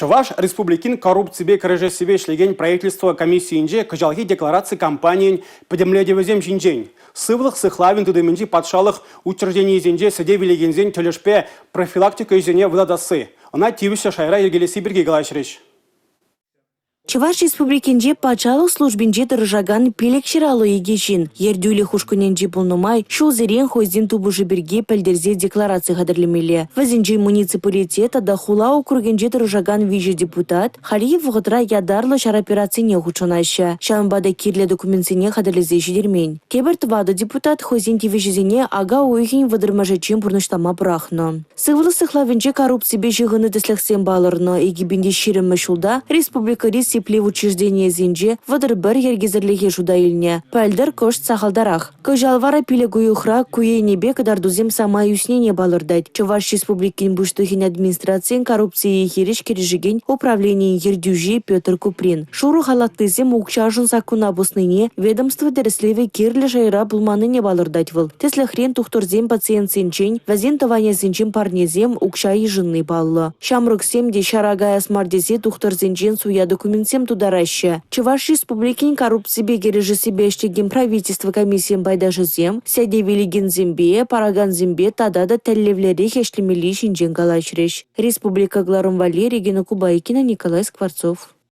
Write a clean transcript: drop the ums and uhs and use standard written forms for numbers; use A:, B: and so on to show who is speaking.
A: Чуваш республикин коррупциябе кірежесіве шлеген правительство комиссиинже кыжалги декларации кампаниян пөдемледевізем жинжен. Сывлық сыхлавин тыдымынжи патшалық учреждениезенже сәде велегензен төлішпе профилактика изене выдадасы. Она тивіше шайра ергелесі бірге галашреш.
B: Чуваш республикинже патшалық службинже дырыжаган пелек шыралы егешін. Ердюлі хушкуненже пулнумай, шул зерен хойзден тубыжы бірге пәлдерзе декларация қадырлемелі. Вазинже муниципалитет адахула округенже дырыжаган вижі депутат, Халиев ғытра ядарлы шар операцияне хучунашы. Шамбада кирлі документсене қадырлезе жидермен. Кебір тывады депутат хойзден тивежізене ага ойхин вадырмажачын бұрныштама бұрақны. Сывылы сықлавенже коррупциябе жығыны дісліксен балырны, егебінде ширімі шулда республика сепле учреждение зинже вадыр бір ергезірліге жудайылне. Пәлдір көшт сақалдарақ. Көжалвара пиле гуюхра куе небе кадардузем сама юснене балырдайд. Чуваш республикин буштухин администрациян коррупции хереш кережеген управление ердюжи Петр Куприн. Шуру халаттызем укчажын закун абусныне ведомство дәріслеве керлі жайра булманыне балырдайд выл. Теслі хрен тухторзем пациент сенчен, вазен таваня сенчен парнезем укша ежынны баллы. Шамрыксем де шарагая смардезе тухторзенчен суя документ сем тудараща. Чуваш республикин коррупциябе кережесебе штеген правительство комиссиям байдажызем, сәде велеген зембе, параган зембе тадада тәллевлері хешлемели шинжен галашреш. Республика Гларом Валерий, Гена Кубайкина, Николай Скворцов.